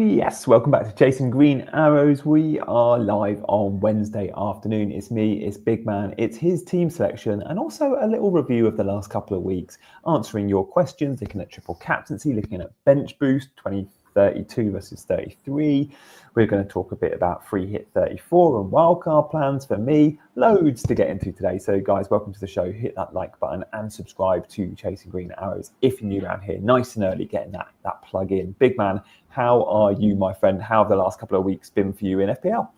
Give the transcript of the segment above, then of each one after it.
Yes, welcome back to Chasing Green Arrows. We are live on Wednesday afternoon. It's me, it's Bigman, it's his team selection, and also a little review of the last couple of weeks, answering your questions, looking at triple captaincy, looking at bench boost 2032 versus 33. We're going to talk a bit about free hit 34 and wildcard plans for me. Loads to get into today. So guys, welcome to the show. Hit that like button and subscribe to Chasing Green Arrows if you're new around here. Nice and early getting that plug in. Big man, how are you, my friend? How have the last couple of weeks been for you in FPL?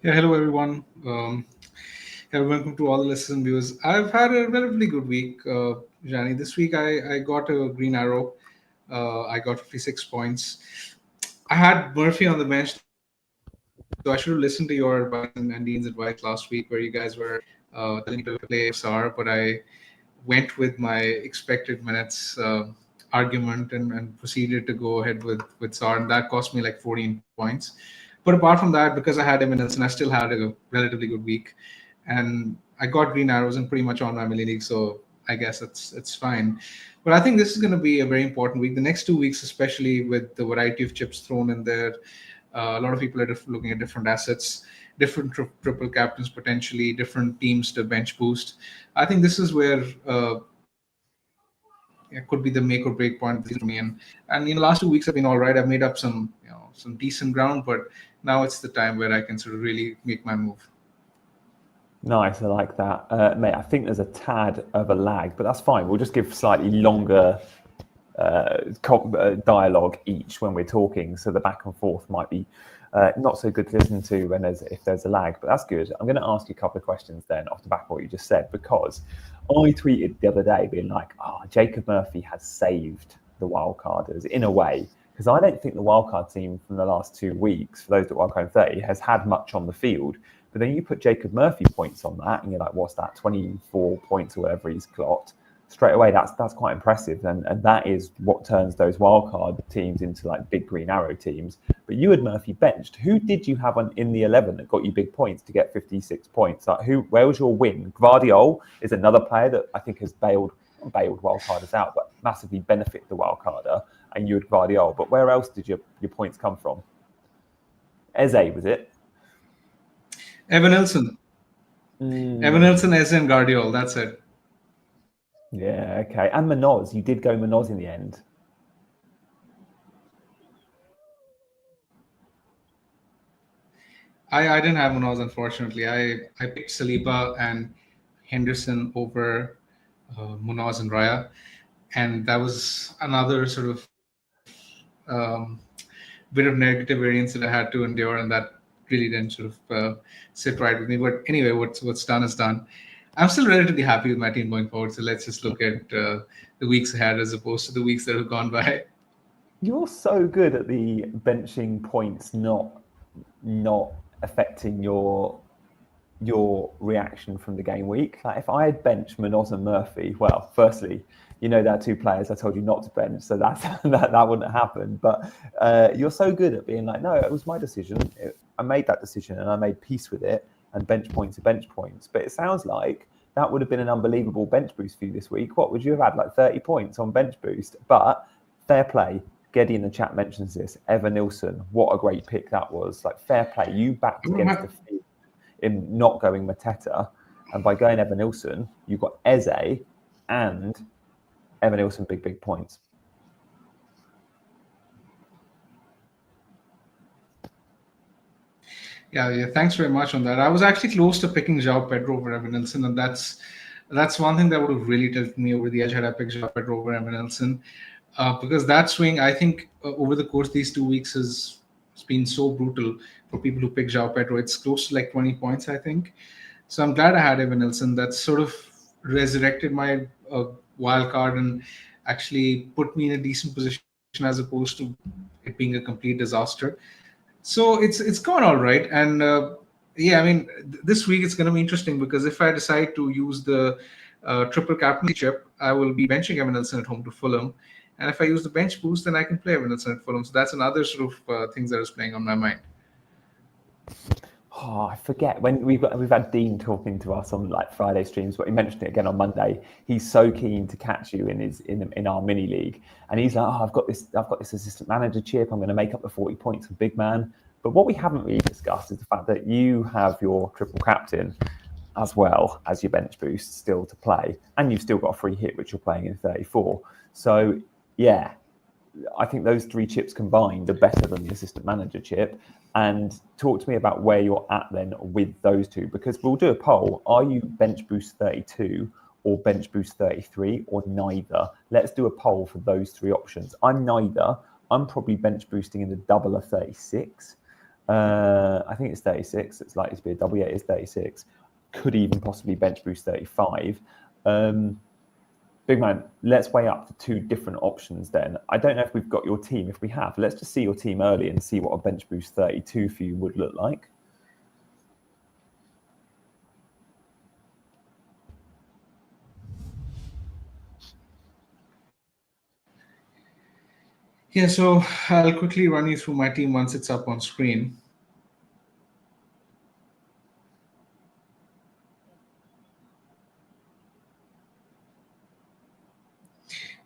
Yeah, hello everyone. Welcome to all the listeners and viewers. I've had a relatively good week, Gianni. This week I got a green arrow. I got 56 points. I had Murphy on the bench, so I should have listened to your advice and Dean's advice last week, where you guys were telling me to play SR, but I went with my expected minutes argument and proceeded to go ahead with SAR, and that cost me like 14 points. But apart from that, because I had him in and I still had a relatively good week, and I got green arrows and pretty much on my mini league, so I guess it's fine. But I think this is going to be a very important week. The next 2 weeks, especially with the variety of chips thrown in there, a lot of people are looking at different assets, different triple captains, potentially different teams to bench boost. I think this is where it could be the make or break point for me. And last 2 weeks have been all right. I've made up some decent ground, but now it's the time where I can sort of really make my move. Nice, I like that. Mate, I think there's a tad of a lag, but that's fine. We'll just give slightly longer dialogue each when we're talking, so the back and forth might be not so good to listen to if there's a lag, but that's good. I'm going to ask you a couple of questions then off the back of what you just said, because I tweeted the other day being like, Jacob Murphy has saved the wildcarders in a way, because I don't think the wildcard team from the last 2 weeks, for those that wildcard 30, has had much on the field. But then you put Jacob Murphy points on that, and you're like, what's that, 24 points or whatever he's got. Straight away, that's quite impressive, and that is what turns those wildcard teams into like big green arrow teams. But you had Murphy benched. Who did you have in the 11 that got you big points to get 56 points? Like where was your win? Gvardiol is another player that I think has bailed wildcarders out, but massively benefit the wildcarder. And you had Gvardiol. But where else did your points come from? Eze, was it? Evan Nilsson. Evan Nilsson, Eze, and Gvardiol. That's it. Yeah, okay. And Manoz, you did go Manoz in the end. I didn't have Manoz, unfortunately. I picked Saliba and Henderson over Manoz and Raya. And that was another sort of bit of negative variance that I had to endure, and that really didn't sort of sit right with me. But anyway, what's done is done. I'm still relatively happy with my team going forward. So let's just look at the weeks ahead as opposed to the weeks that have gone by. You're so good at the benching points not affecting your reaction from the game week. Like if I had benched Manoz and Murphy, well, firstly, there are 2 players I told you not to bench, so that wouldn't happen. But you're so good at being like, no, it was my decision. I made that decision and I made peace with it. And bench points are bench points. But it sounds like that would have been an unbelievable bench boost for you this week. What would you have had, like 30 points on bench boost? But fair play. Geddy in the chat mentions this. Evan Nilsson, what a great pick that was. Like fair play. You backed against the field in not going Mateta. And by going Evan Nilsson, you got Eze and Evan Nilsson big points. Yeah, thanks very much on that. I was actually close to picking João Pedro over Evan Nilsson, and that's one thing that would have really tilted me over the edge had I picked João Pedro over Evan Nilsson. Because that swing, I think, over the course of these 2 weeks has been so brutal for people who pick João Pedro. It's close to like 20 points, I think. So I'm glad I had Evan Nilsson. That sort of resurrected my wild card and actually put me in a decent position as opposed to it being a complete disaster. So it's gone all right. And I mean, this week it's going to be interesting because if I decide to use the triple captaincy chip, I will be benching Evan Nilsson at home to Fulham. And if I use the bench boost, then I can play Evan Nilsson at Fulham. So that's another sort of things that is playing on my mind. Oh, I forget when we've had Dean talking to us on like Friday streams, but he mentioned it again on Monday. He's so keen to catch you in our mini league, and he's like, "Oh, I've got this assistant manager chip. I'm going to make up the 40 points for Bigman." But what we haven't really discussed is the fact that you have your triple captain as well as your bench boost still to play, and you've still got a free hit which you're playing in 34. So yeah, I think those 3 chips combined are better than the assistant manager chip. And talk to me about where you're at then with those 2, because we'll do a poll. Are you bench boost 32 or bench boost 33 or neither? Let's do a poll for those 3 options. I'm neither. I'm probably bench boosting in the double of 36. I think it's 36. It's likely to be a double. Yeah, it's 36. Could even possibly bench boost 35. Bigman, let's weigh up the 2 different options then. I don't know if we've got your team. If we have, let's just see your team early and see what a bench boost 32 for you would look like. Yeah, so I'll quickly run you through my team once it's up on screen.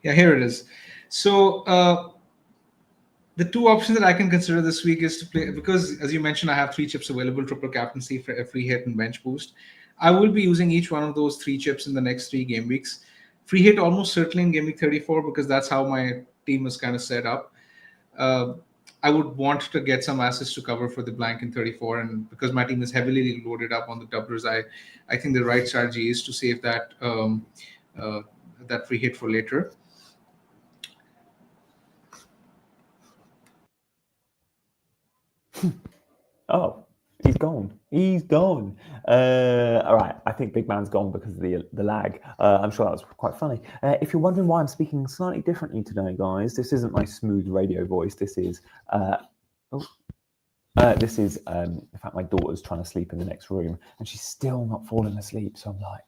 Yeah, here it is. So the 2 options that I can consider this week is to play, because as you mentioned, I have 3 chips available, triple captaincy for every hit and bench boost. I will be using each one of those 3 chips in the next 3 game weeks. Free hit almost certainly in game week 34, because that's how my team is kind of set up. I would want to get some assets to cover for the blank in 34, and because my team is heavily loaded up on the doublers, I think the right strategy is to save that that free hit for later. Oh, he's gone. He's gone. All right. I think Bigman's gone because of the lag. I'm sure that was quite funny. If you're wondering why I'm speaking slightly differently today, guys, this isn't my smooth radio voice. This is, in fact, my daughter's trying to sleep in the next room and she's still not falling asleep. So I'm like,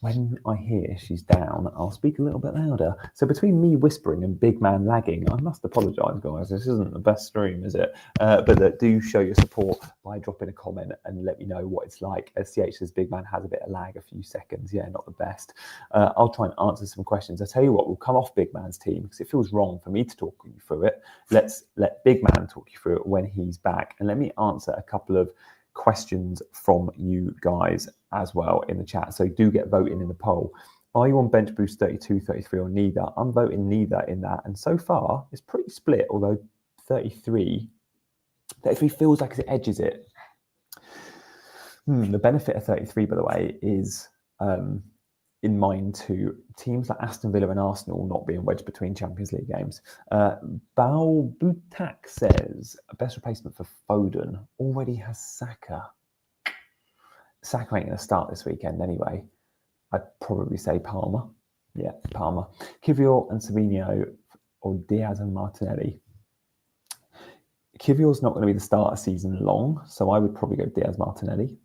when I hear she's down, I'll speak a little bit louder. So between me whispering and Bigman lagging, I must apologise, guys. This isn't the best stream, is it? But do show your support by dropping a comment and let me know what it's like. As CH says, Bigman has a bit of lag, a few seconds. Yeah, not the best. I'll try and answer some questions. I'll tell you what, we'll come off Bigman's team because it feels wrong for me to talk you through it. Let's let Bigman talk you through it when he's back. And let me answer a couple of questions from you guys as well in the chat. So do get voting in the poll. Are you on bench boost 32, 33 or neither? I'm voting neither in that. And so far it's pretty split, although 33 feels like it edges it. The benefit of 33, by the way, is in mind to teams like Aston Villa and Arsenal not being wedged between Champions League games. Bao Butak says, best replacement for Foden already has Saka. Saka ain't going to start this weekend anyway. I'd probably say Palmer. Yeah, Palmer. Kivior and Savinho or Diaz and Martinelli. Kivior's not going to be the starter season long, so I would probably go Diaz Martinelli.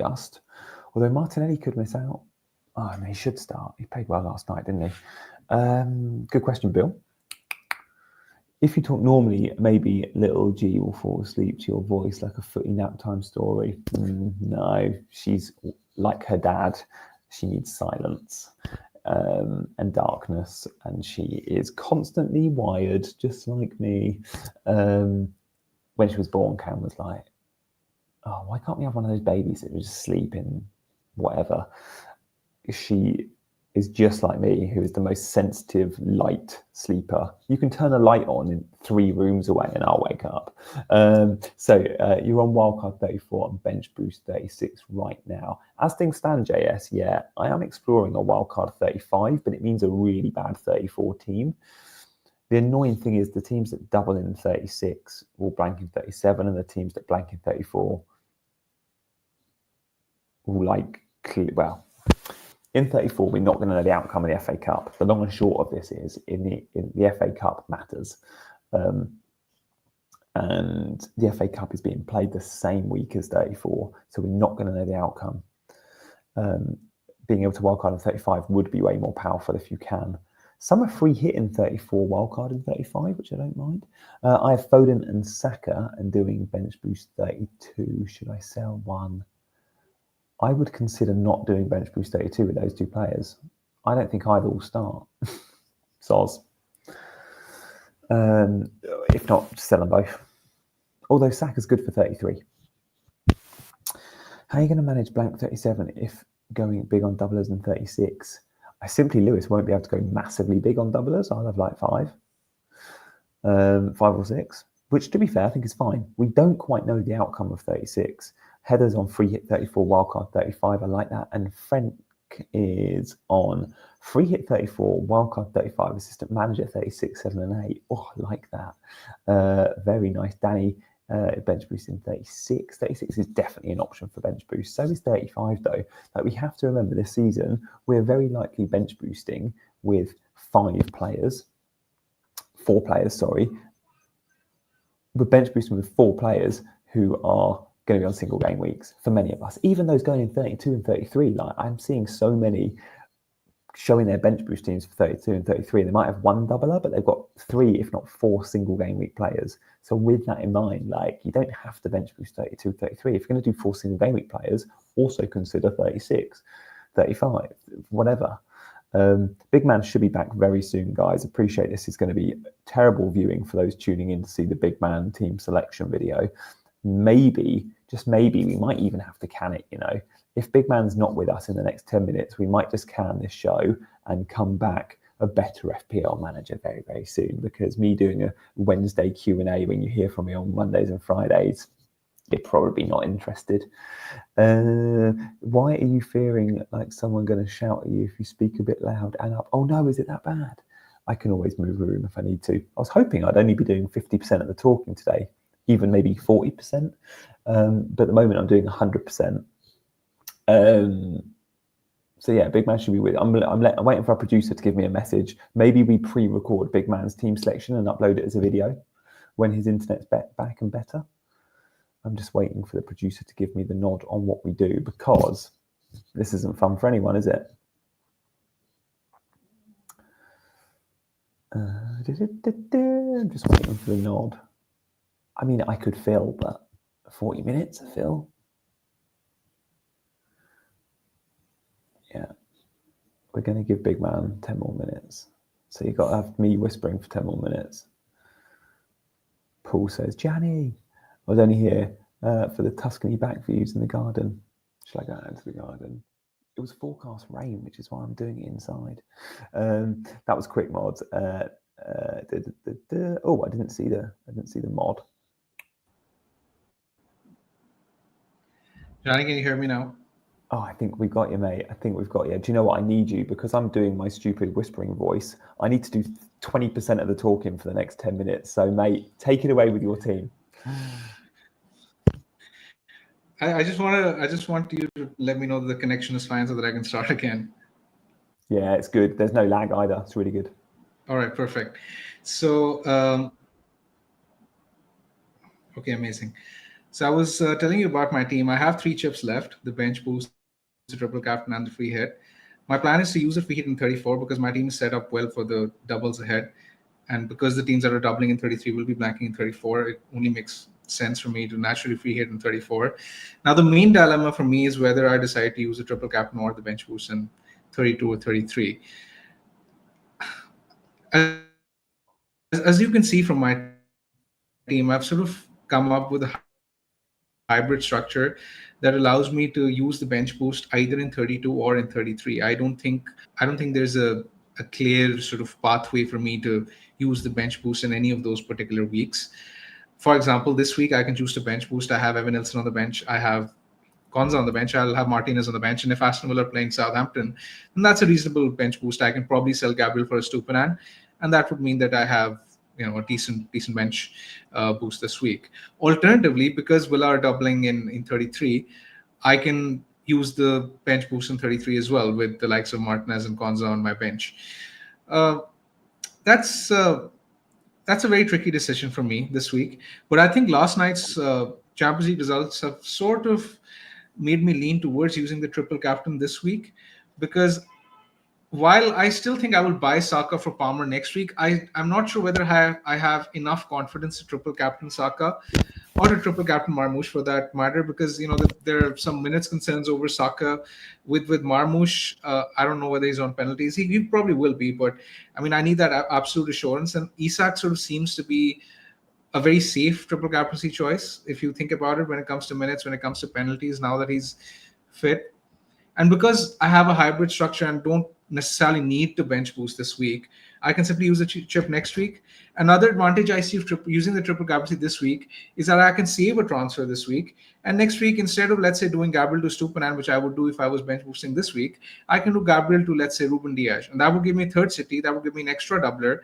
Although Martinelli could miss out. Oh, no, he should start. He played well last night, didn't he? Good question, Bill. If you talk normally, maybe little G will fall asleep to your voice like a footy nap time story. No, she's like her dad. She needs silence and darkness, and she is constantly wired, just like me. When she was born, Cam was like, oh, why can't we have one of those babies that just sleep in whatever? She is just like me, who is the most sensitive light sleeper. You can turn a light on in 3 rooms away and I'll wake up. So you're on wildcard 34 and bench boost 36 right now. As things stand, JS, yeah, I am exploring a wildcard 35, but it means a really bad 34 team. The annoying thing is the teams that double in 36 will blank in 37, and the teams that blank in 34 will in 34, we're not going to know the outcome of the FA Cup. The long and short of this is in the FA Cup matters. And the FA Cup is being played the same week as 34, so we're not going to know the outcome. Being able to wildcard in 35 would be way more powerful if you can. Some are free hit in 34, wildcard in 35, which I don't mind. I have Foden and Saka and doing bench boost 32. Should I sell one? I would consider not doing bench boost 32 with those two players. I don't think either will start. Soz. If not, sell them both. Although Saka's good for 33. How are you going to manage blank 37 if going big on doublers and 36? I simply, Lewis, won't be able to go massively big on doublers. I'll have like 5 or 6, which to be fair, I think is fine. We don't quite know the outcome of 36. Heather's on free hit 34, wildcard 35. I like that. And Frank is on free hit 34, wildcard 35, assistant manager 36, 7 and 8. Oh, I like that. Very nice. Danny, bench boost in 36. 36 is definitely an option for bench boost. So is 35 though. Like, we have to remember this season, we're very likely bench boosting with 4 players, sorry. We're bench boosting with 4 players who are going to be on single game weeks for many of us. Even those going in 32 and 33, like I'm seeing so many showing their bench boost teams for 32 and 33. They might have 1 doubler, but they've got 3, if not 4 single game week players. So with that in mind, like, you don't have to bench boost 32, 33. If you're going to do 4 single game week players, also consider 36, 35, whatever. Bigman should be back very soon, guys. Appreciate this is going to be terrible viewing for those tuning in to see the Bigman team selection video. Maybe, just maybe, we might even have to can it, you know. If Bigman's not with us in the next 10 minutes, we might just can this show and come back a better FPL manager very, very soon, because me doing a Wednesday Q&A when you hear from me on Mondays and Fridays, you're probably not interested. Why are you fearing like someone going to shout at you if you speak a bit loud and up? Oh no, is it that bad? I can always move the room if I need to. I was hoping I'd only be doing 50% of the talking today, even maybe 40%. But at the moment I'm doing 100%. So yeah, Bigman should be with. I'm waiting for our producer to give me a message. Maybe we pre-record Bigman's team selection and upload it as a video when his internet's back and better. I'm just waiting for the producer to give me the nod on what we do, because this isn't fun for anyone, is it? I'm just waiting for the nod. I mean, I could fill, but 40 minutes of fill. Yeah, we're going to give Bigman 10 more minutes. So you've got to have me whispering for 10 more minutes. Paul says, Gianni, I was only here for the Tuscany back views in the garden. Shall I go out into the garden? It was forecast rain, which is why I'm doing it inside. That was quick mods. Oh, I didn't see the mod. Johnny, can you hear me now? Oh, I think we've got you, mate. I think we've got you. Do you know what? I need you, because I'm doing my stupid whispering voice. I need to do 20% of the talking for the next 10 minutes. So, mate, take it away with your team. I just want you to let me know that the connection is fine so that I can start again. Yeah, it's good. There's no lag either. It's really good. All right, perfect. So, okay, amazing. So I was telling you about my team. I have 3 chips left: the bench boost, the triple captain, and the free hit. My plan is to use the free hit in 34 because my team is set up well for the doubles ahead. And because the teams that are doubling in 33 will be blanking in 34, it only makes sense for me to naturally free hit in 34. Now, the main dilemma for me is whether I decide to use the triple captain or the bench boost in 32 or 33. As you can see from my team, I've sort of come up with a hybrid structure that allows me to use the bench boost either in 32 or in 33. I don't think there's a clear sort of pathway for me to use the bench boost in any of those particular weeks. For example, this week I can choose to bench boost. I have Evan Nilsson on the bench. I have Konza on the bench. I'll have Martinez on the bench. And if Aston Villa are playing Southampton, then that's a reasonable bench boost. I can probably sell Gabriel for a Stupinan, and that would mean that I have a decent bench boost this week. Alternatively, because Villa are doubling in 33, I can use the bench boost in 33 as well with the likes of Martinez and Konza on my bench. That's a very tricky decision for me this week. But I think last night's Champions League results have sort of made me lean towards using the triple captain this week, because while I still think I will buy Saka for Palmer next week, I'm not sure whether I have enough confidence to triple captain Saka or to triple captain Marmoush for that matter, because there are some minutes concerns over Saka with Marmoush. I don't know whether he's on penalties. He probably will be, but I mean, I need that absolute assurance. And Isak sort of seems to be a very safe triple captaincy choice if you think about it, when it comes to minutes, when it comes to penalties. Now that he's fit, and because I have a hybrid structure and don't necessarily need to bench boost this week, I can simply use a chip next week. Another advantage I see of using the triple capacity this week is that I can save a transfer this week. And next week, instead of, let's say, doing Gabriel to Stupinan, which I would do if I was bench boosting this week, I can do Gabriel to, let's say, Ruben Diaz. And that would give me a third city. That would give me an extra doubler.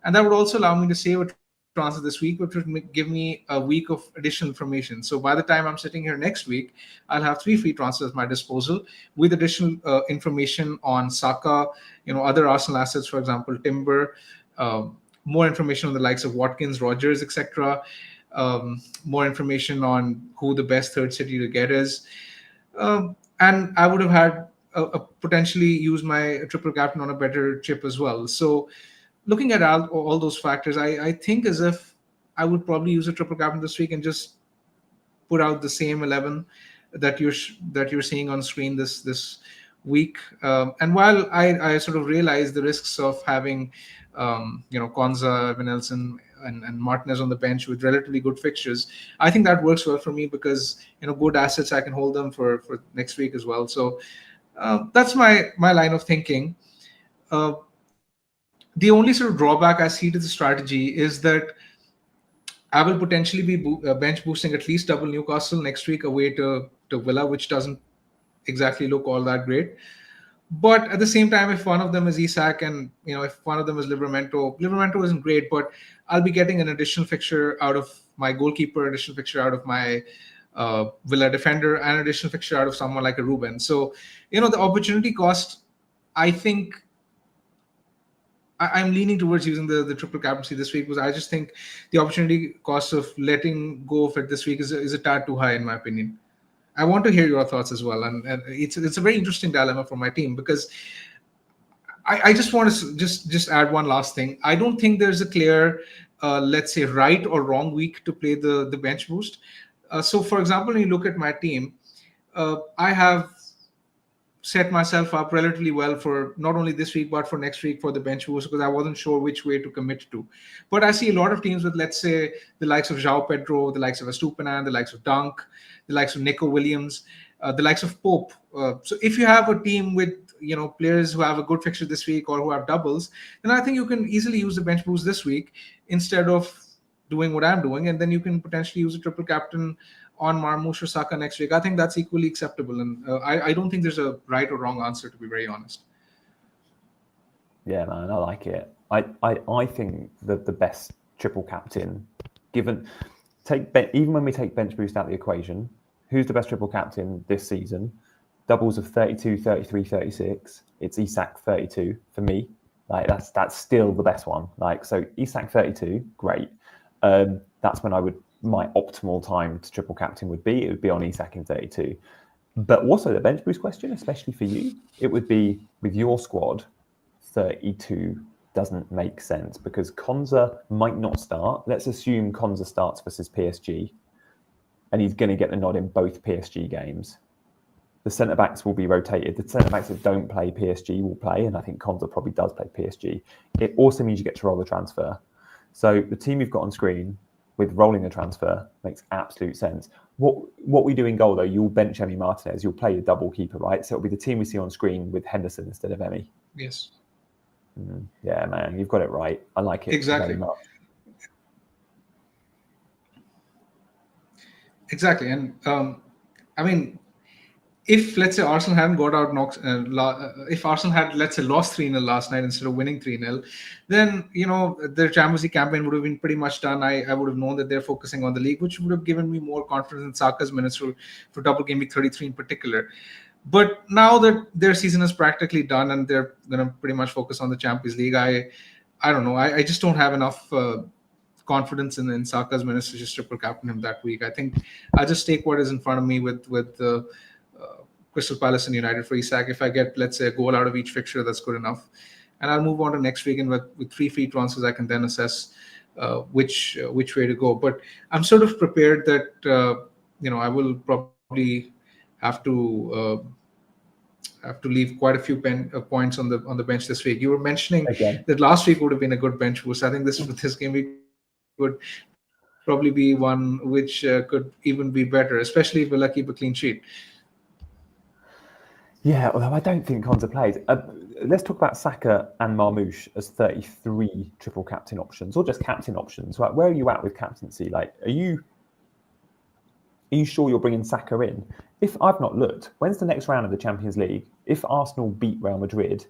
And that would also allow me to save a transfer this week, which would give me a week of additional information. So by the time I'm sitting here next week, I'll have 3 free transfers at my disposal with additional information on Saka, other Arsenal assets, for example, Timber, more information on the likes of Watkins, Rogers, etc. More information on who the best third city to get is. And I would have had a potentially use my triple captain on a better chip as well. So looking at all those factors, I think as if I would probably use a triple captain this week and just put out the same 11 that you're seeing on screen this week. And while I sort of realize the risks of having Konza, Vinelson, and Martinez on the bench with relatively good fixtures, I think that works well for me because good assets, I can hold them for next week as well. So that's my line of thinking. The only sort of drawback I see to the strategy is that I will potentially be bench boosting at least double Newcastle next week away to Villa, which doesn't exactly look all that great. But at the same time, if one of them is Isak and if one of them is Livramento isn't great, but I'll be getting an additional fixture out of my goalkeeper, additional fixture out of my Villa defender, and an additional fixture out of someone like a Ruben. So the opportunity cost, I think I'm leaning towards using the triple captaincy this week because I just think the opportunity cost of letting go of it this week is a tad too high in my opinion. I want to hear your thoughts as well, and it's a very interesting dilemma for my team because I just want to just add one last thing. I don't think there's a clear, let's say, right or wrong week to play the bench boost. So, for example, when you look at my team, I have set myself up relatively well for not only this week but for next week for the bench boost because I wasn't sure which way to commit to. But I see a lot of teams with, let's say, the likes of João Pedro, the likes of Estupinan, the likes of Dunk, the likes of Nico Williams, the likes of Pope. So if you have a team with players who have a good fixture this week or who have doubles, then I think you can easily use the bench boost this week instead of doing what I'm doing, and then you can potentially use a triple captain on Marmoush or Saka next week. I think that's equally acceptable, and I don't think there's a right or wrong answer, to be very honest. Yeah, man, I like it. I think that the best triple captain, even when we take bench boost out of the equation, who's the best triple captain this season? Doubles of 32, 33, 36. It's Isak 32 for me. Like that's still the best one. Like so, Isak 32, great. That's when my optimal time to triple captain would be. It would be on Isak in 32. But also the bench boost question, especially for you, it would be with your squad, 32 doesn't make sense because Konza might not start. Let's assume Konza starts versus PSG and he's going to get the nod in both PSG games. The centre-backs will be rotated. The centre-backs that don't play PSG will play, and I think Konza probably does play PSG. It also means you get to roll the transfer. So the team you've got on screen with rolling the transfer makes absolute sense. What we do in goal, though, you'll bench Emi Martinez. You'll play the double keeper, right? So it'll be the team we see on screen with Henderson instead of Emi. Yes. Yeah, man, you've got it right. I like it exactly. very much. Exactly. And I mean, if let's say Arsenal hadn't got out if Arsenal had, let's say, lost 3-0 last night instead of winning 3-0, then their Champions League campaign would have been pretty much done. I would have known that they're focusing on the league, which would have given me more confidence in Saka's minutes for double game week 33 in particular. But now that their season is practically done and they're going to pretty much focus on the Champions League, I don't know. I just don't have enough confidence in Saka's minutes to just triple captain him that week. I think I'll just take what is in front of me with the Crystal Palace and United for Isak. If I get, let's say, a goal out of each fixture, that's good enough. And I'll move on to next week, and with 3 free transfers, I can then assess which way to go. But I'm sort of prepared that I will probably have to leave quite a few points on the bench this week. You were mentioning Again. that last week would have been a good bench boost. I think this game week would probably be one which could even be better, especially if Villa keep a clean sheet. Yeah, although I don't think Konsa plays. Let's talk about Saka and Marmoush as 33 triple captain options, or just captain options. Right, where are you at with captaincy? Like, are you sure you're bringing Saka in? If I've not looked, when's the next round of the Champions League? If Arsenal beat Real Madrid,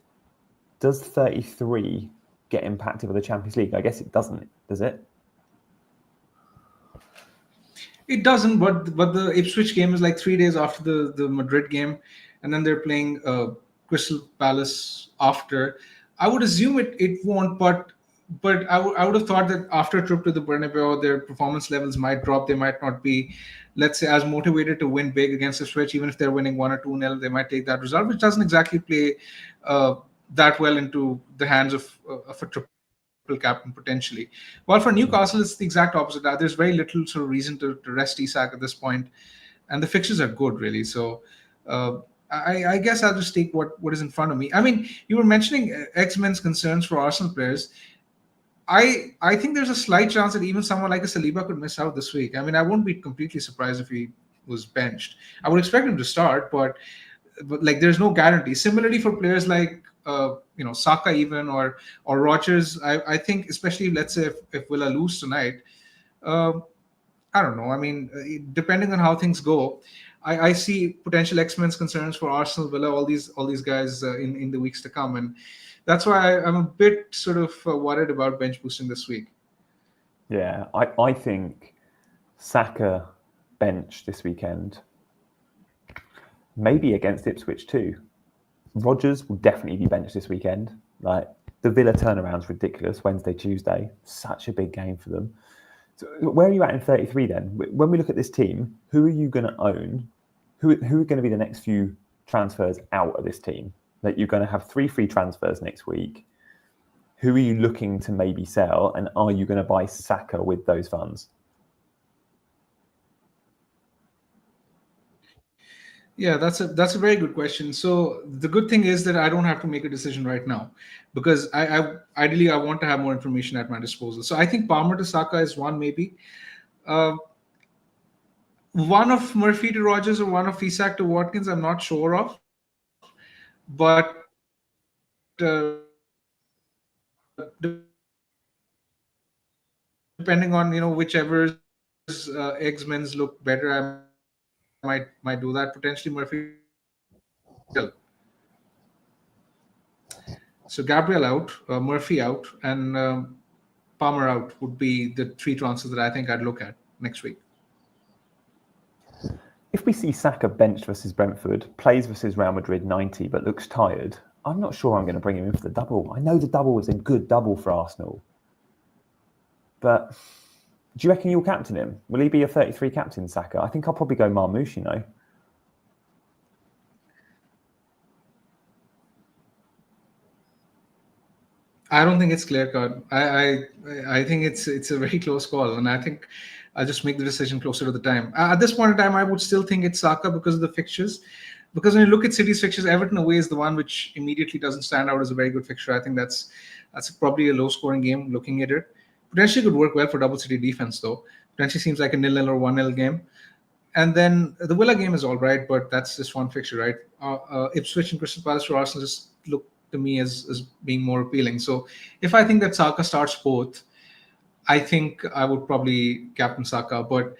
does 33 get impacted by the Champions League? I guess it doesn't, does it? It doesn't, but the Ipswich game is like 3 days after the Madrid game, and then they're playing Crystal Palace after. I would assume it won't, but I would have thought that after a trip to the Bernabeu, their performance levels might drop. They might not be, let's say, as motivated to win big against Ipswich. Even if they're winning 1 or 2-0, they might take that result, which doesn't exactly play that well into the hands of a triple captain potentially. While for Newcastle, it's the exact opposite. There's very little sort of reason to rest Isak at this point, and the fixtures are good, really. So I guess I'll just take what is in front of me. I mean, you were mentioning X-Men's concerns for Arsenal players. I think there's a slight chance that even someone like a Saliba could miss out this week. I mean, I wouldn't be completely surprised if he was benched. I would expect him to start, but like there's no guarantee. Similarly for players like Saka even or Rodgers, I think especially let's say if Villa lose tonight, I don't know. I mean, depending on how things go, I see potential X-Men's concerns for Arsenal, Villa, all these guys in the weeks to come, and that's why I'm a bit sort of worried about bench boosting this week. Yeah, I think Saka bench this weekend, maybe against Ipswich too. Rodgers will definitely be benched this weekend. Like, the Villa turnaround's ridiculous. Wednesday, Tuesday, such a big game for them. So where are you at in 33 then? When we look at this team, who are you going to own? Who are going to be the next few transfers out of this team? That you're going to have 3 free transfers next week. Who are you looking to maybe sell, and are you going to buy Saka with those funds? Yeah, that's a very good question. So the good thing is that I don't have to make a decision right now, because I ideally I want to have more information at my disposal. So I think Palmer to Saka is one, maybe one of Murphy to Rodgers or one of Isak to Watkins. I'm not sure of, but depending on whichever's X-Men's look better, I might do that. Potentially Murphy. So Gabriel out, Murphy out, and Palmer out would be the 3 transfers that I think I'd look at next week. If we see Saka benched versus Brentford, plays versus Real Madrid 90, but looks tired, I'm not sure I'm going to bring him in for the double. I know the double is a good double for Arsenal, but do you reckon you'll captain him? Will he be a 33 captain, Saka? I think I'll probably go Marmoush, I don't think it's clear cut. I think it's a very close call, and I think I'll just make the decision closer to the time. At this point in time, I would still think it's Saka because of the fixtures. Because when you look at City's fixtures, Everton away is the one which immediately doesn't stand out as a very good fixture. I think that's probably a low-scoring game. Looking at it, potentially could work well for double City defense, though. Potentially seems like a 0-0 or 1-0 game. And then the Villa game is all right, but that's just one fixture, right? Ipswich and Crystal Palace for Arsenal just look to me as being more appealing. So if I think that Saka starts both, I think I would probably captain Saka. But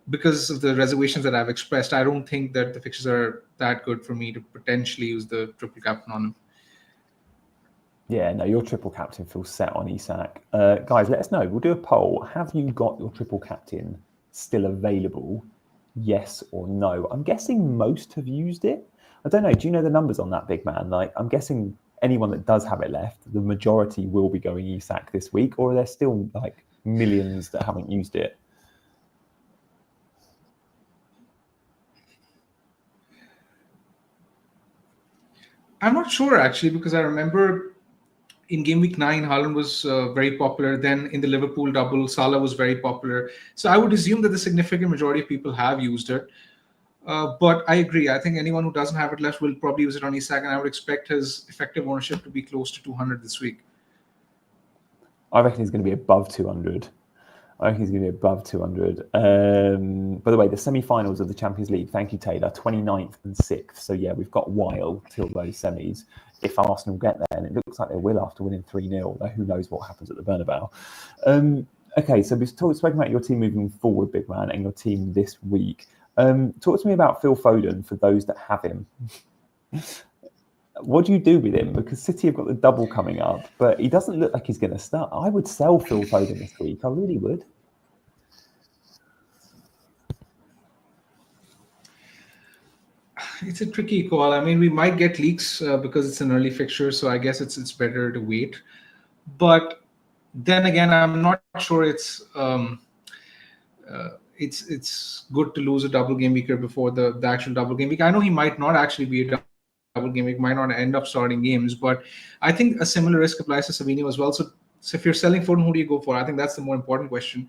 because of the reservations that I've expressed, I don't think that the fixtures are that good for me to potentially use the triple captain on him. Yeah, no, your triple captain feels set on Isak. Guys, let us know. We'll do a poll. Have you got your triple captain still available? Yes or no? I'm guessing most have used it. I don't know. Do you know the numbers on that, big man? Like, I'm guessing anyone that does have it left, the majority will be going Isak this week, or are there still like millions that haven't used it? I'm not sure actually, because I remember in game week 9, Haaland was very popular. Then in the Liverpool double, Salah was very popular. So I would assume that the significant majority of people have used it. But I agree. I think anyone who doesn't have it left will probably use it on Isak, and I would expect his effective ownership to be close to 200 this week. I reckon he's going to be above 200. I think he's going to be above 200. By the way, the semi-finals of the Champions League, thank you, Taylor, 29th and 6th. So, yeah, we've got a while till those semis. If Arsenal get there, and it looks like they will after winning 3-0, though who knows what happens at the Bernabeu. Okay, so we've spoken about your team moving forward, big man, and your team this week. Talk to me about Phil Foden for those that have him. What do you do with him? Because City have got the double coming up, but he doesn't look like he's going to start. I would sell Phil Foden this week. I really would. It's a tricky call. I mean, we might get leaks because it's an early fixture, so I guess it's better to wait. But then again, I'm not sure it's good to lose a double game weeker before the actual double game week. I know he might not actually be a double game week, might not end up starting games, but I think a similar risk applies to Savinho as well. So if you're selling Foden, who do you go for? I think that's the more important question.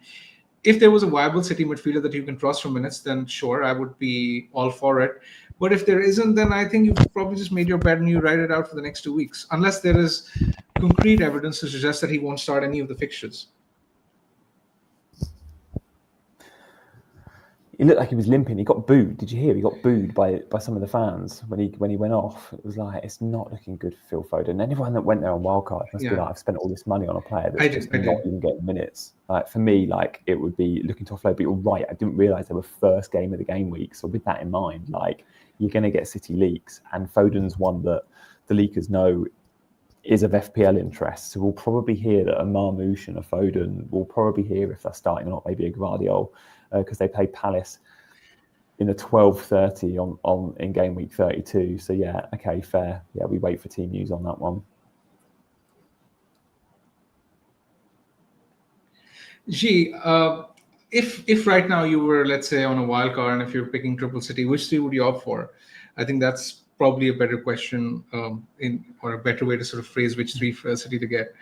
If there was a viable City midfielder that you can trust for minutes, then sure, I would be all for it. But if there isn't, then I think you've probably just made your bet and you ride it out for the next 2 weeks, unless there is concrete evidence to suggest that he won't start any of the fixtures. He looked like he was limping. He got booed. Did you hear? He got booed by some of the fans when he went off. It was like, it's not looking good for Phil Foden. And everyone that went there on wildcard must be like, I've spent all this money on a player that's not even getting minutes. Like for me, like it would be looking to offload. But you're right. I didn't realise they were first game of the game week. So with that in mind, like you're going to get City leaks, and Foden's one that the leakers know is of FPL interest. So we'll probably hear that a Marmoush and a Foden. We'll probably hear if they're starting or not. Maybe a Guardiola. Because they play Palace in the 12:30 on in game week 32. So yeah, okay, fair. Yeah, we wait for team news on that one. Gee, if right now you were, let's say, on a wild card and if you're picking Triple City, which three would you opt for? I think that's probably a better question or a better way to sort of phrase which three for City to get.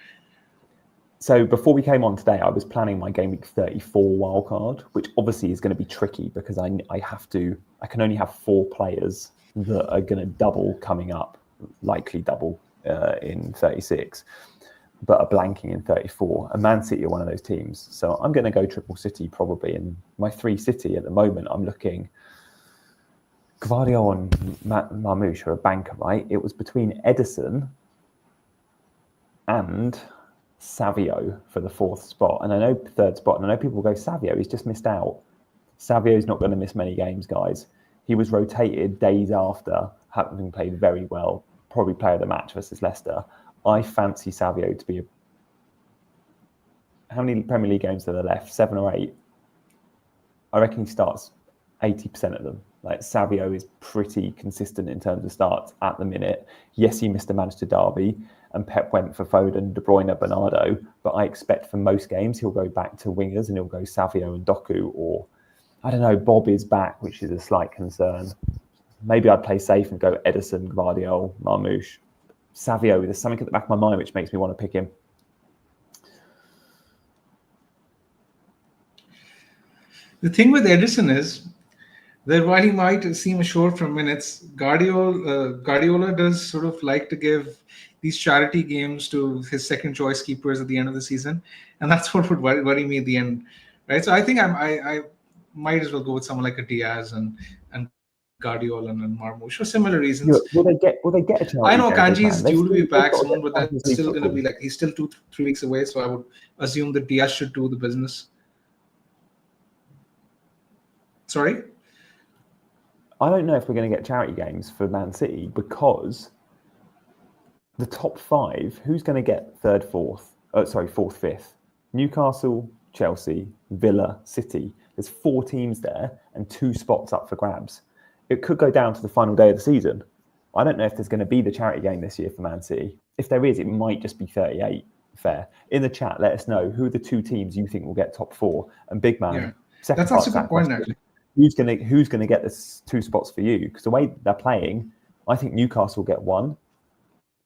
So before we came on today, I was planning my game week 34 wildcard, which obviously is going to be tricky because I can only have 4 players that are going to double coming up, likely double in 36, but are blanking in 34. And Man City are one of those teams. So I'm going to go Triple City probably. And my 3 City at the moment, I'm looking Guardiola and Marmoush are a banker, right? It was between Edison and Savio for the 4th spot, and I know 3rd spot, and I know people go Savio, he's just missed out. Savio's not going to miss many games, guys. He was rotated days after having played very well, probably player of the match versus Leicester. I fancy Savio to be how many Premier League games are there left? 7 or 8. I reckon he starts 80% of them. Like Savio is pretty consistent in terms of starts at the minute. Yes, he missed a Manchester derby, and Pep went for Foden, De Bruyne, Bernardo. But I expect for most games he'll go back to wingers and he'll go Savio and Doku, or I don't know. Bob is back, which is a slight concern. Maybe I'd play safe and go Edison, Guardiola, Marmoush, Savio. There's something at the back of my mind which makes me want to pick him. The thing with Edison is that while he might seem assured from minutes, Guardiola does sort of like to give these charity games to his second choice keepers at the end of the season, and that's what would worry me at the end, right? So I think I might as well go with someone like a Diaz and Guardiola and Marmoush for similar reasons. Will they get a chance? I know Kanji is due to be back soon, but that's still going to be like he's still 2-3 weeks away, so I would assume that Diaz should do the business. Sorry? I don't know if we're going to get charity games for Man City because the top 5, who's going to get 3rd, 4th, 4th, 5th? Newcastle, Chelsea, Villa, City. There's 4 teams there and 2 spots up for grabs. It could go down to the final day of the season. I don't know if there's going to be the charity game this year for Man City. If there is, it might just be 38. Fair. In the chat, let us know who are the 2 teams you think will get top 4. And Big Man, that's a good point, actually. Who's going to get the 2 spots for you? Because the way they're playing, I think Newcastle will get 1,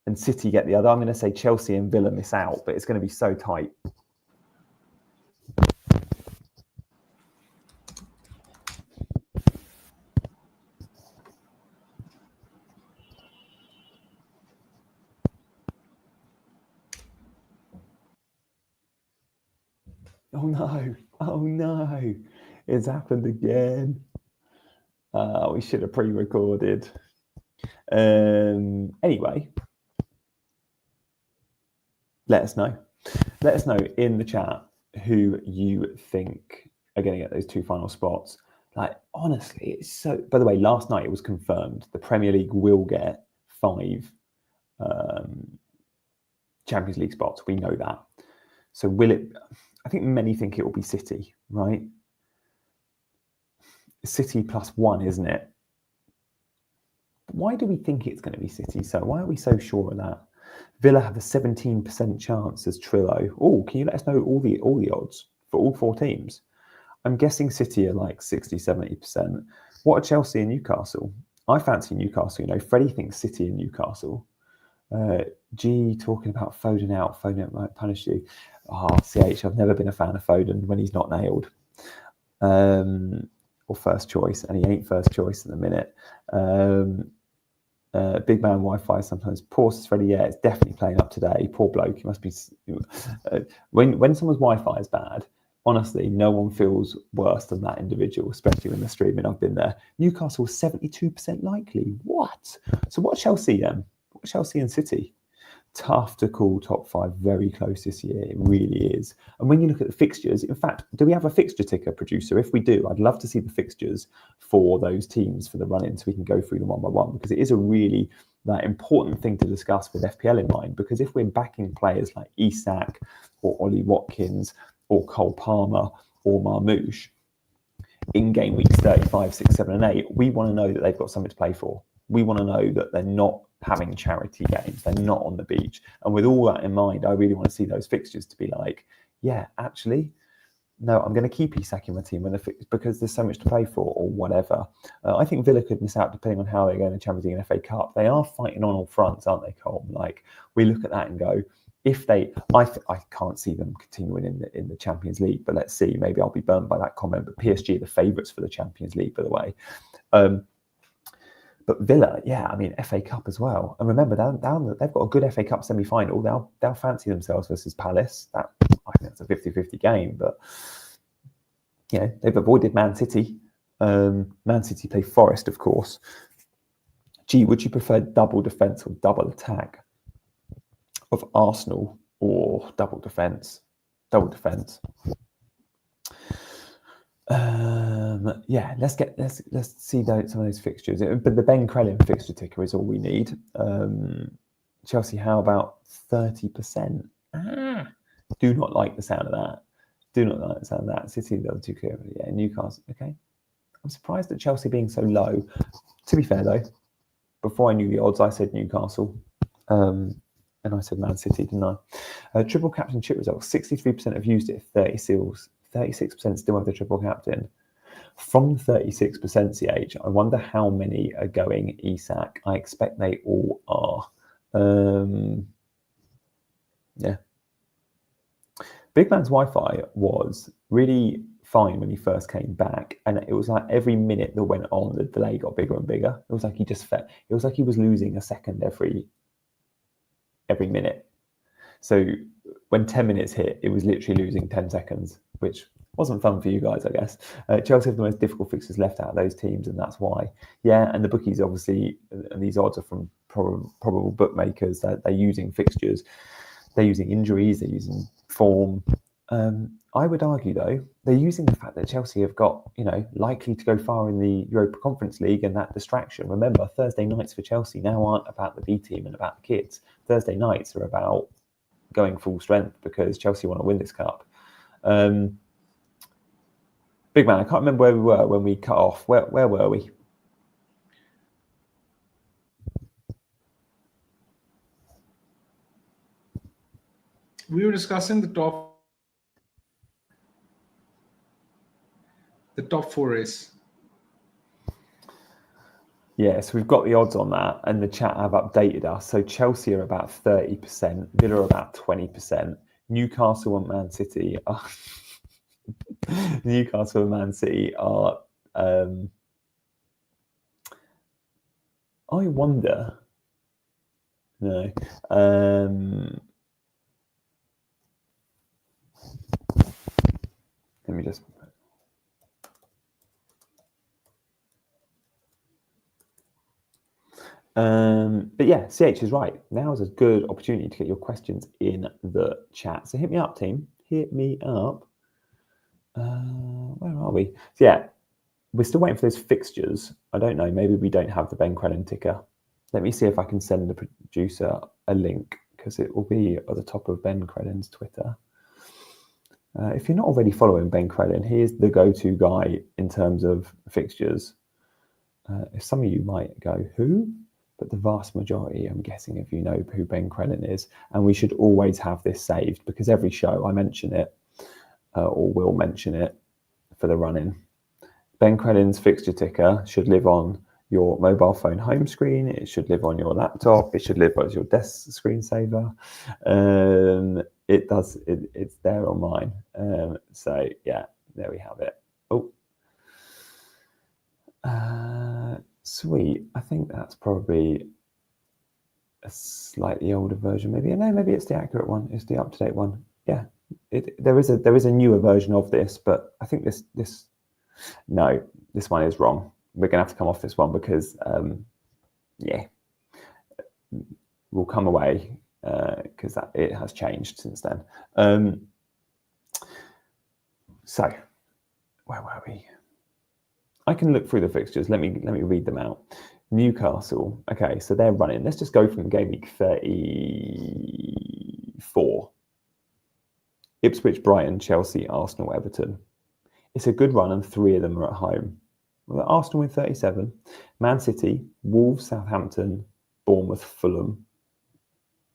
and City get the other. I'm going to say Chelsea and Villa miss out, but it's going to be so tight. Oh no, oh no, it's happened again. We should have pre-recorded. Anyway, let us know. Let us know in the chat who you think are going to get those 2 final spots. Like, honestly, it's so... By the way, last night it was confirmed the Premier League will get 5 Champions League spots. We know that. So will it... I think many think it will be City, right? City +1, isn't it? But why do we think it's going to be City? So why are we so sure of that? Villa have a 17% chance as Trillo. Oh, can you let us know all the odds for all 4 teams? I'm guessing City are like 60, 70%. What are Chelsea and Newcastle? I fancy Newcastle. You know, Freddie thinks City and Newcastle. G talking about Foden out. Foden might punish you. CH, I've never been a fan of Foden when he's not nailed. Or first choice, and he ain't first choice in the minute. Big man Wi-Fi sometimes. Poor Freddie, yeah, it's definitely playing up today. Poor bloke, he must be... when someone's Wi-Fi is bad, honestly, no one feels worse than that individual, especially when they're streaming. I've been there. Newcastle 72% likely. What? So what Chelsea then? What Chelsea and City? Tough to call top 5, very close this year. It really is. And when you look at the fixtures, in fact, do we have a fixture ticker, producer? If we do, I'd love to see the fixtures for those teams for the run-in so we can go through them one by one, because it is a really important thing to discuss with FPL in mind. Because if we're backing players like Isak or Ollie Watkins or Cole Palmer or Marmoush in game weeks 35, 6, 7, and 8, we want to know that they've got something to play for. We want to know that they're not having charity games, they're not on the beach. And with all that in mind, I really want to see those fixtures to be like, yeah, actually, no, I'm going to keep Isak in my team because there's so much to play for or whatever. I think Villa could miss out depending on how they go in the Champions League and FA Cup. They are fighting on all fronts, aren't they, Cole? Like, we look at that and go, if they... I can't see them continuing in the Champions League, but let's see. Maybe I'll be burned by that comment. But PSG are the favourites for the Champions League, by the way. But Villa, yeah, I mean, FA Cup as well. And remember, they've got a good FA Cup semi-final. They'll fancy themselves versus Palace. I think that's a 50-50 game. But, you know, they've avoided Man City. Man City play Forest, of course. Gee, would you prefer double defence or double attack of Arsenal or double defence? Double defence. Yeah, let's see some of those fixtures. But the Ben Crellin fixture ticker is all we need. Chelsea, how about 30%? Do not like the sound of that. Do not like the sound of that. City, the other 2 clear. Yeah, Newcastle. Okay. I'm surprised at Chelsea being so low. To be fair, though, before I knew the odds, I said Newcastle. And I said Man City, didn't I? Triple captain chip results. 63% have used it. 36% still have the triple captain. From 36% CH, I wonder how many are going Isak. I expect they all are. Yeah. Bigman's Wi-Fi was really fine when he first came back, and it was like every minute that went on, the delay got bigger and bigger. It was like he just felt... It was like he was losing a second every minute. So when 10 minutes hit, it was literally losing 10 seconds, which wasn't fun for you guys, I guess. Chelsea have the most difficult fixtures left out of those teams, and that's why. Yeah, and the bookies, obviously, and these odds are from probable bookmakers. They're using fixtures, they're using injuries, they're using form. I would argue, though, they're using the fact that Chelsea have got, you know, likely to go far in the Europa Conference League and that distraction. Remember, Thursday nights for Chelsea now aren't about the B team and about the kids. Thursday nights are about going full strength because Chelsea want to win this cup. Big man, I can't remember where we were when we cut off. Where were we? We were discussing the top 4 race. Yeah, so we've got the odds on that, and the chat have updated us. So Chelsea are about 30%, Villa are about 20%, Newcastle and Man City are Newcastle and Man City are. I wonder. No. Let me just. But yeah, CH is right. Now is a good opportunity to get your questions in the chat. So hit me up, team. Hit me up. Where are we? So yeah, we're still waiting for those fixtures. I don't know. Maybe we don't have the Ben Crellin ticker. Let me see if I can send the producer a link, because it will be at the top of Ben Crellin's Twitter. If you're not already following Ben Crellin, he is the go-to guy in terms of fixtures. Some of you might go, who? But the vast majority, I'm guessing, if you know who Ben Crellin is. And we should always have this saved, because every show I mention it, or will mention it for the run-in. Ben Crellin's fixture ticker should live on your mobile phone home screen. It should live on your laptop. It should live as your desk screensaver. It does. It's there on mine. So yeah, there we have it. Oh, sweet. I think that's probably a slightly older version. Maybe no. Maybe it's the accurate one. It's the up-to-date one. Yeah. There is a newer version of this, but I think this one is wrong. We're gonna have to come off this one because yeah, we'll come away because it has changed since then. So where were we? I can look through the fixtures. Let me read them out. Newcastle. Okay, so they're running. Let's just go from Gameweek 34. Ipswich, Brighton, Chelsea, Arsenal, Everton. It's a good run, and 3 of them are at home. Well, Arsenal win 37. Man City, Wolves, Southampton, Bournemouth, Fulham,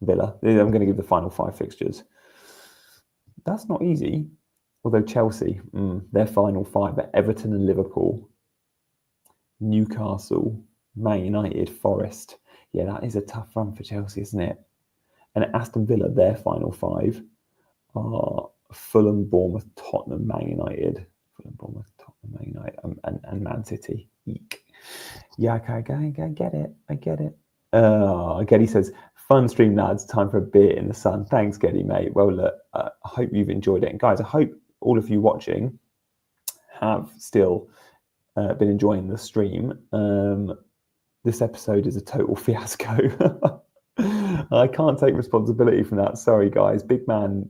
Villa. I'm going to give the final 5 fixtures. That's not easy. Although Chelsea, their final 5 are Everton and Liverpool, Newcastle, Man United, Forest. Yeah, that is a tough run for Chelsea, isn't it? And Aston Villa, their final 5 are Fulham, Bournemouth, Tottenham, Man United. Fulham, Bournemouth, Tottenham, Man United, and Man City. Eek. Yeah, okay, I get it. Geddy says, fun stream, lads. Time for a beer in the sun. Thanks, Geddy, mate. Well, look, I hope you've enjoyed it. And guys, I hope all of you watching have still been enjoying the stream. This episode is a total fiasco. I can't take responsibility from that. Sorry, guys. Bigman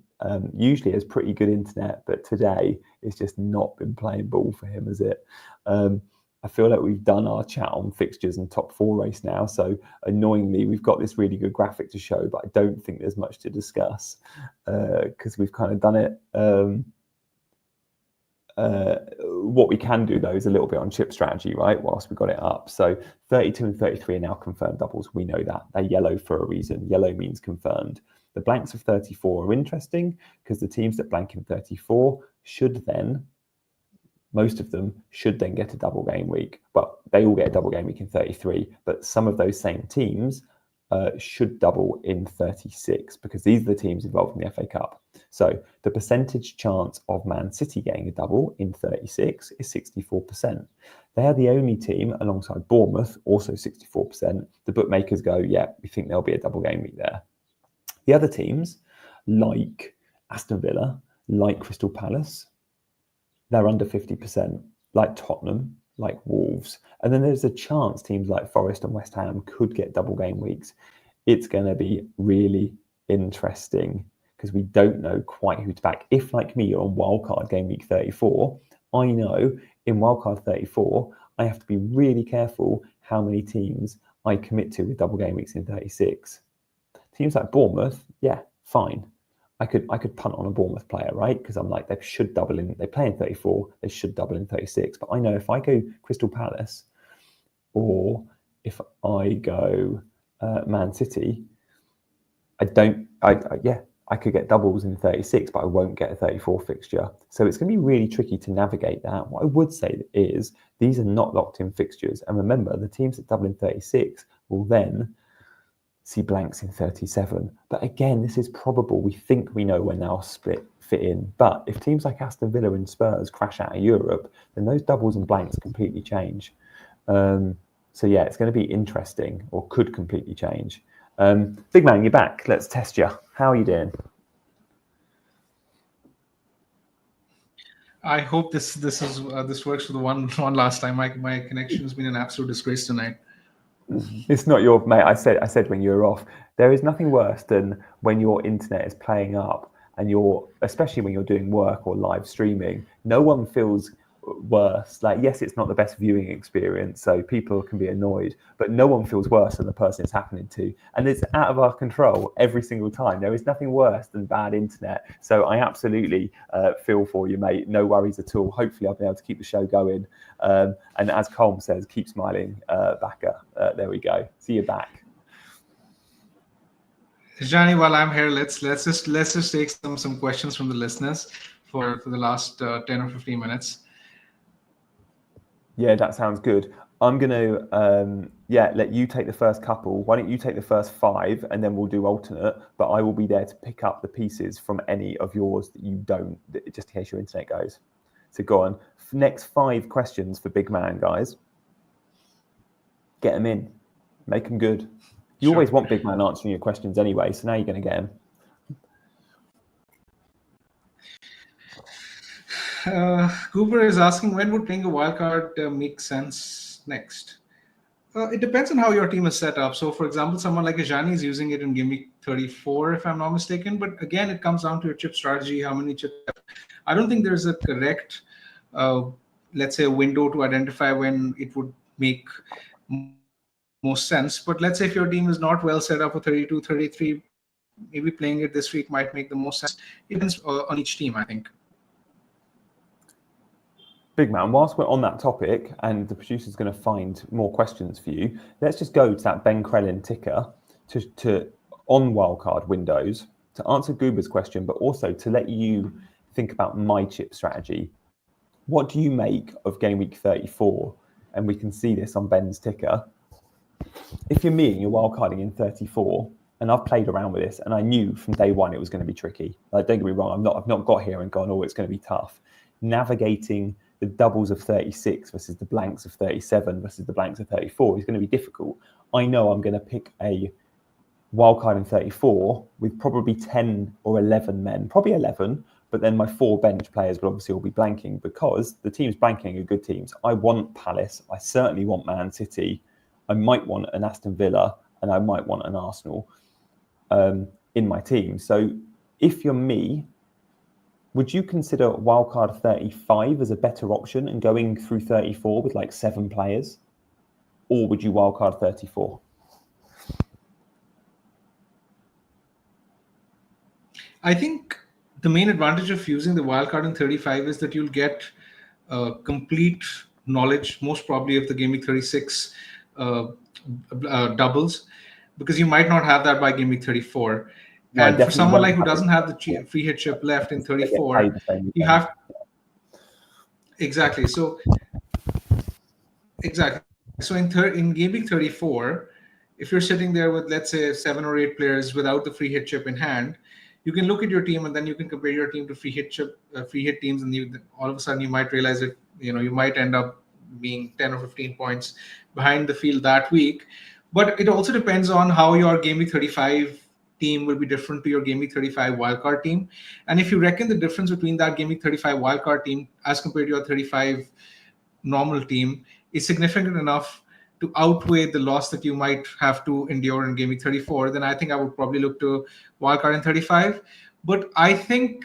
usually has pretty good internet, but today it's just not been playing ball for him, has it? I feel like we've done our chat on fixtures and top 4 race now. So annoyingly, we've got this really good graphic to show, but I don't think there's much to discuss because we've kind of done it. What we can do, though, is a little bit on chip strategy, right, whilst we got it up. So 32 and 33 are now confirmed doubles. We know that. They're yellow for a reason. Yellow means confirmed. The blanks of 34 are interesting because the teams that blank in 34 should then, most of them should then get a double game week. Well, they all get a double game week in 33, but some of those same teams should double in 36 because these are the teams involved in the FA Cup. So the percentage chance of Man City getting a double in 36 is 64%. They are the only team alongside Bournemouth, also 64%. The bookmakers go, yeah, we think there'll be a double game week there. The other teams, like Aston Villa, like Crystal Palace, they're under 50%, like Tottenham, like Wolves. And then there's a chance teams like Forest and West Ham could get double game weeks. It's going to be really interesting because we don't know quite who to back. If, like me, you're on wildcard game week 34, I know in wildcard 34, I have to be really careful how many teams I commit to with double game weeks in 36. Teams like Bournemouth, yeah, fine. I could punt on a Bournemouth player, right? Because I'm like, they should double in. They play in 34. They should double in 36. But I know if I go Crystal Palace or if I go Man City, I I could get doubles in 36, but I won't get a 34 fixture. So it's going to be really tricky to navigate that. What I would say is these are not locked in fixtures. And remember, the teams that double in 36 will then see blanks in 37. But again, this is probable. We think we know when they'll fit in. But if teams like Aston Villa and Spurs crash out of Europe, then those doubles and blanks completely change. So yeah, it's going to be interesting, or could completely change. Big man, you're back. Let's test you. How are you doing? I hope this works for the one last time. My connection has been an absolute disgrace tonight. It's not your mate. I said when you were off, there is nothing worse than when your internet is playing up and especially when you're doing work or live streaming, no one feels worse. Like, yes, it's not the best viewing experience, so people can be annoyed, but no one feels worse than the person it's happening to. And it's out of our control every single time. There is nothing worse than bad internet. So I absolutely feel for you, mate. No worries at all. Hopefully I'll be able to keep the show going. And as Colm says, keep smiling, Backer. There we go. See you back. Gianni, while I'm here, let's just take some questions from the listeners for the last 10 or 15 minutes. Yeah, that sounds good. I'm going to, let you take the first couple. Why don't you take the first 5 and then we'll do alternate, but I will be there to pick up the pieces from any of yours that you don't, just in case your internet goes. So go on. Next 5 questions for Big Man, guys. Get them in. Make them good. You always want Big Man answering your questions anyway, so now you're going to get him. Cooper is asking, when would playing a wildcard make sense next? It depends on how your team is set up. So, for example, someone like Gianni is using it in Gameweek 34, if I'm not mistaken. But again, it comes down to your chip strategy, how many chips. I don't think there's a correct, let's say, a window to identify when it would make most sense. But let's say if your team is not well set up for 32, 33, maybe playing it this week might make the most sense. It depends on each team, I think. Big man, whilst we're on that topic and the producer's going to find more questions for you, let's just go to that Ben Krellin ticker to on wildcard windows to answer Goober's question, but also to let you think about my chip strategy. What do you make of game week 34? And we can see this on Ben's ticker. If you're me and you're wildcarding in 34, and I've played around with this, and I knew from day one it was going to be tricky. Like, don't get me wrong, I've not got here and gone, oh, it's going to be tough. Navigating the doubles of 36 versus the blanks of 37 versus the blanks of 34 is going to be difficult. I know I'm going to pick a wildcard in 34 with probably 10 or 11 men, probably 11, but then my 4 bench players will obviously all be blanking because the teams blanking are good teams. I want Palace. I certainly want Man City. I might want an Aston Villa and I might want an Arsenal in my team. So if you're me, would you consider wildcard 35 as a better option and going through 34 with like 7 players? Or would you wildcard 34? I think the main advantage of using the wildcard in 35 is that you'll get complete knowledge, most probably of the Game Week 36 doubles, because you might not have that by Game Week 34. No, and for someone like who doesn't have the free hit chip left in 34, you have exactly. So in Game Week 34, if you're sitting there with, let's say, 7 or 8 players without the free hit chip in hand, you can look at your team and then you can compare your team to free hit teams, and all of a sudden you might realize that you might end up being 10 or 15 points behind the field that week. But it also depends on how your Game Week 35 team will be different to your Game Week 35 wildcard team. And if you reckon the difference between that Game Week 35 wildcard team as compared to your 35 normal team is significant enough to outweigh the loss that you might have to endure in Game Week 34, then I think I would probably look to wildcard in 35. But I think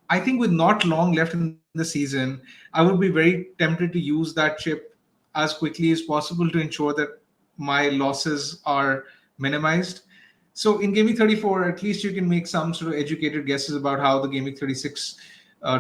with not long left in the season, I would be very tempted to use that chip as quickly as possible to ensure that my losses are minimized. So in Game Week 34, at least you can make some sort of educated guesses about how the Game Week 36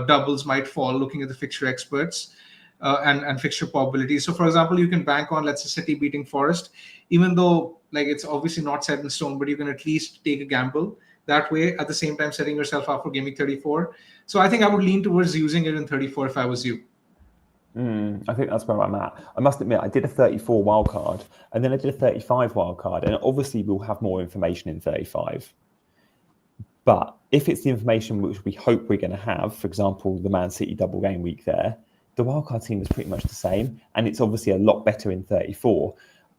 doubles might fall, looking at the fixture experts and fixture probabilities. So, for example, you can bank on, let's say, City beating Forest, even though like it's obviously not set in stone, but you can at least take a gamble that way, at the same time setting yourself up for Gameweek 34. So I think I would lean towards using it in 34 if I was you. I think that's where I'm at. I must admit, I did a 34 wildcard, and then I did a 35 wildcard, and obviously we'll have more information in 35. But if it's the information which we hope we're going to have, for example, the Man City double game week there, the wildcard team is pretty much the same, and it's obviously a lot better in 34.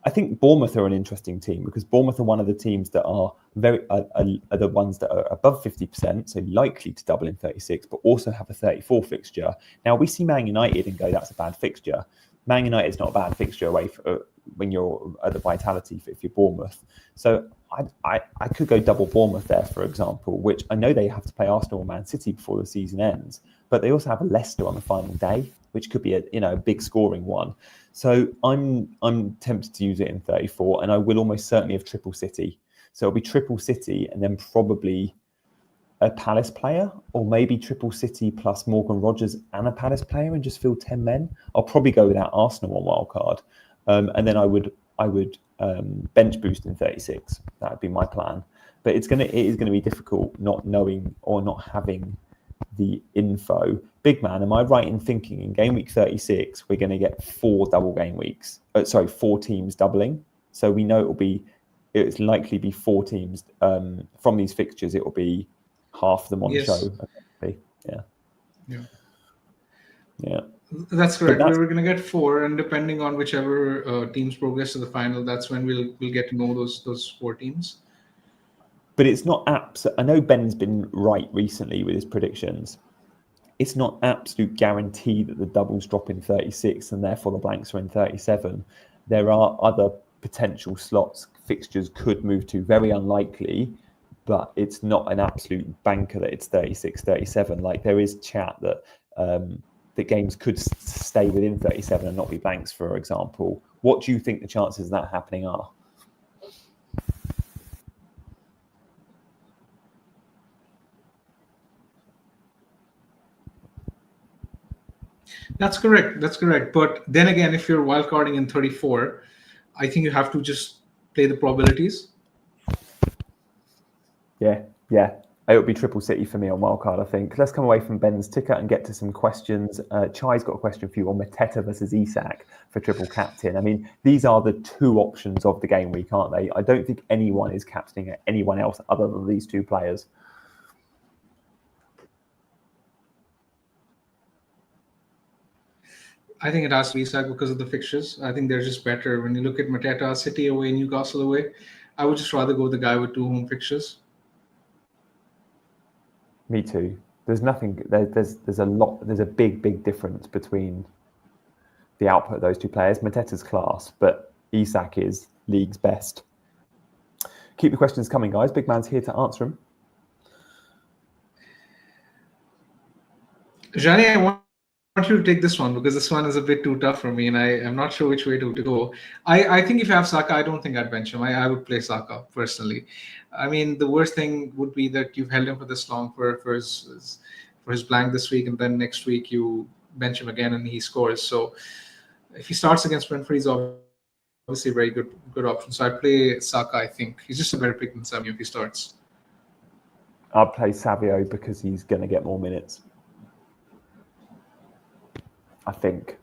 I think Bournemouth are an interesting team because Bournemouth are one of the teams that are the ones that are above 50%, so likely to double in 36, but also have a 34 fixture. Now we see Man United and go, that's a bad fixture. Man United is not a bad fixture away when you're at the Vitality if you're Bournemouth. So I could go double Bournemouth there, for example, which I know they have to play Arsenal or Man City before the season ends, but they also have a Leicester on the final day, which could be a big scoring one. So I'm tempted to use it in 34, and I will almost certainly have triple City. So it'll be triple City and then probably a Palace player, or maybe triple City plus Morgan Rogers and a Palace player and just field 10 men. I'll probably go without Arsenal on wildcard. And then I would bench boost in 36. That would be my plan. But it is going to be difficult not knowing or not having the info. Bigman, am I right in thinking in game week 36 we're going to get 4 double game weeks? 4 teams doubling. So we know it's likely be 4 teams from these fixtures. It will be half of them on the show. Yeah. That's correct. We're going to get 4, and depending on whichever teams progress to the final, that's when we'll get to know those 4 teams. But it's not I know Ben's been right recently with his predictions. It's not absolute guarantee that the doubles drop in 36 and therefore the blanks are in 37. There are other potential slots fixtures could move to, very unlikely, but it's not an absolute banker that it's 36, 37. Like there is chat that the games could stay within 37 and not be blanks, for example. What do you think the chances of that happening are? That's correct. But then again, if you're wildcarding in 34, I think you have to just play the probabilities. Yeah. It would be triple City for me on wildcard, I think. Let's come away from Ben's ticker and get to some questions. Chai's got a question for you on Mateta versus Isak for triple captain. I mean, these are the 2 options of the game week, aren't they? I don't think anyone is captaining anyone else other than these 2 players. I think it has to be Isak because of the fixtures. I think they're just better. When you look at Mateta, City away, Newcastle away, I would just rather go with the guy with 2 home fixtures. Me too. There's nothing. There's a big difference between the output of those 2 players. Mateta's class, but Isak is league's best. Keep the questions coming, guys. Bigman's here to answer them. Gianni, I want you to take this one because this one is a bit too tough for me, and I'm not sure which way to go. I think if you have Saka, I don't think I'd bench him. I would play Saka personally. I mean, the worst thing would be that you've held him for this long for his blank this week, and then next week you bench him again and he scores. So if he starts against Brentford, he's obviously a very good option. So I'd play Saka. I think he's just a better pick than Savio if he starts. I'd play Savio because he's going to get more minutes, I think.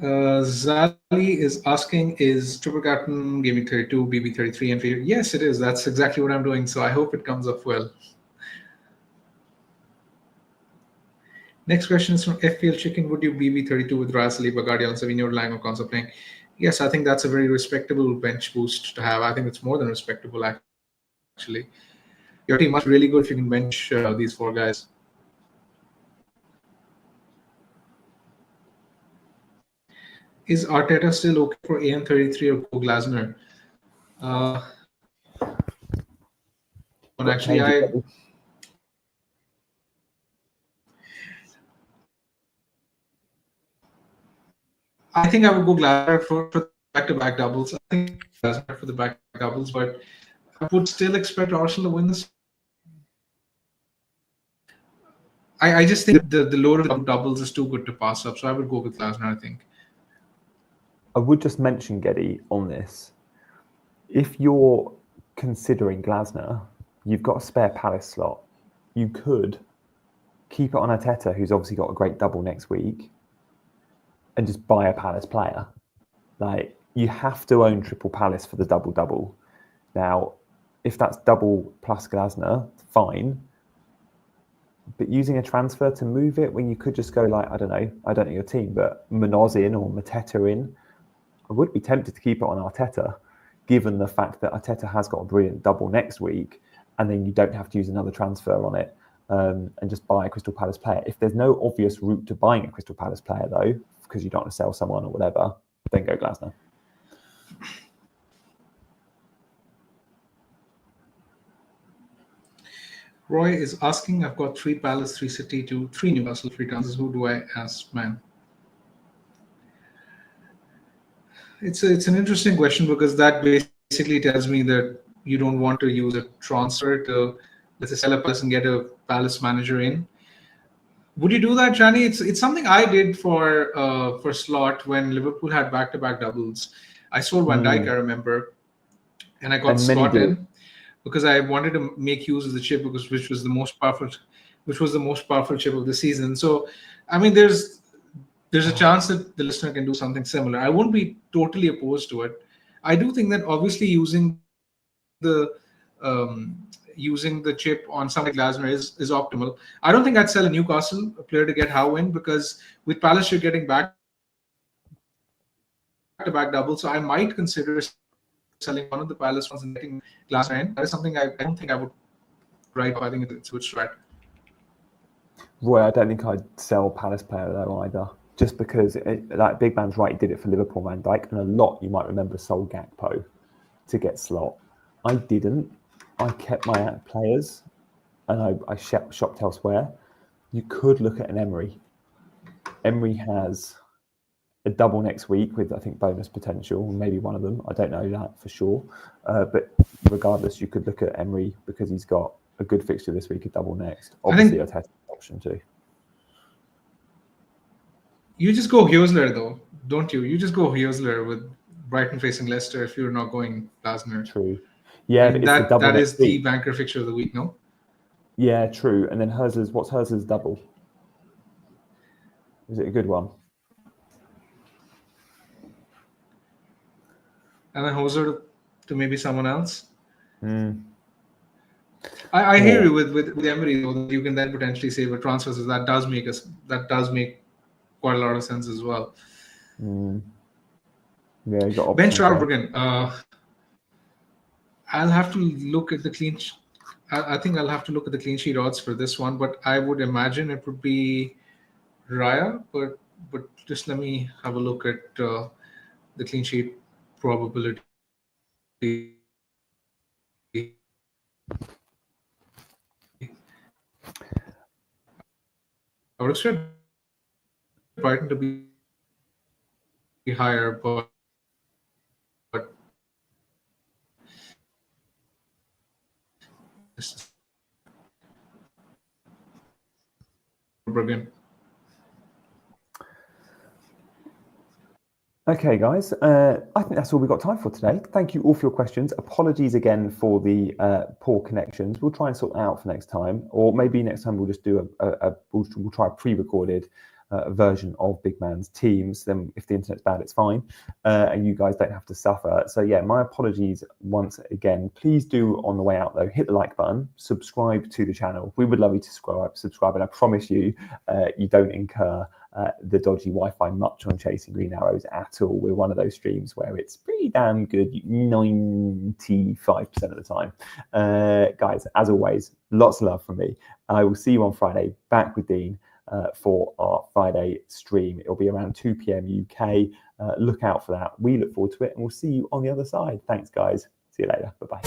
Zali is asking, is triple captain Gameweek 32, BB 33 and favorite? Yes, it is. That's exactly what I'm doing. So I hope it comes up well. Next question is from FPL Chicken. Would you BB 32 with Rasali, Bagadia, and Savinho relying on Konsa playing? Yes, I think that's a very respectable bench boost to have. I think it's more than respectable, actually. Your team must be really good if you can bench these 4 guys. Is Arteta still okay for AM33 or Go Glasner? Actually, I think I would go Glasner for the back-to-back doubles. I think Glasner for the back-to-back doubles, but I would still expect Arsenal to win this. I just think the load of doubles is too good to pass up, so I would go with Glasner, I think. I would just mention, Geddy, on this, if you're considering Glasner, you've got a spare Palace slot. You could keep it on Arteta, who's obviously got a great double next week, and just buy a Palace player. Like, you have to own triple Palace for the double-double. Now, if that's double plus Glasner, fine. But using a transfer to move it when you could just go like, I don't know your team, but Munoz in or Mateta in, I would be tempted to keep it on Arteta, given the fact that Arteta has got a brilliant double next week, and then you don't have to use another transfer on it and just buy a Crystal Palace player. If there's no obvious route to buying a Crystal Palace player, though, because you don't want to sell someone or whatever, then go Glasner. Roy is asking, I've got 3 Palace, 3 City, 3 Newcastle free transfers. Who do I ask, man? It's an interesting question, because that basically tells me that you don't want to use a transfer to, let's say, sell a Palace and get a Palace manager in. Would you do that, Gianni? It's something I did for Slot when Liverpool had back-to-back doubles. I sold Van Dijk, I remember, and I got Slot in because I wanted to make use of the chip, which was the most powerful chip of the season. So, I mean, there's a chance that the listener can do something similar. I won't be totally opposed to it. I do think that obviously using the chip on something like Glasner is optimal. I don't think I'd sell a Newcastle player to get Howe in, because with Palace you're getting back-to-back double. So I might consider selling one of the Palace ones and getting Glasner in. That is something I don't think I would write off. I think it's a good strat. Roy, I don't think I'd sell Palace player though either. Just because, like Bigman's right, he did it for Liverpool, Van Dijk, and a lot, you might remember, sold Gakpo to get Slot. I didn't. I kept my players, and I shopped elsewhere. You could look at an Emery. Emery has a double next week with, I think, bonus potential, maybe one of them. I don't know that for sure. But regardless, you could look at Emery because he's got a good fixture this week, a double next. Obviously, I'd have an option too. You just go Huesler, though, don't you? You just go Huesler with Brighton facing Leicester if you're not going Glasner. True. Yeah, but that is the banker fixture of the week, no? Yeah, true. And then what's Hursl's double? Is it a good one? And then Hoser to maybe someone else. I hear you with Emery, though, that you can then potentially save a transfer. So that does make quite a lot of sense as well. Yeah, you got Ben Stroubergen. I'll have to look at the clean. I think I'll have to look at the clean sheet odds for this one, but I would imagine it would be Raya. But just let me have a look at the clean sheet probability. I would expect Brighton to be higher, but Okay, guys, I think that's all we've got time for today. Thank you all for your questions. Apologies again for the poor connections. We'll try and sort that out for next time, or maybe next time we'll just do we'll try a pre-recorded version of Bigmans Teams. Then if the internet's bad, it's fine, and you guys don't have to suffer. So yeah, my apologies once again. Please do, on the way out though, hit the like button, subscribe to the channel. We would love you to subscribe, and I promise you, you don't incur the dodgy Wi-Fi much on Chasing Green Arrows at all. We're one of those streams where it's pretty damn good 95% of the time. Guys, as always, lots of love from me. I will see you on Friday, back with Dean for our Friday stream. It'll be around 2 p.m. UK. Look out for that. We look forward to it, and we'll see you on the other side. Thanks, guys. See you later. Bye-bye.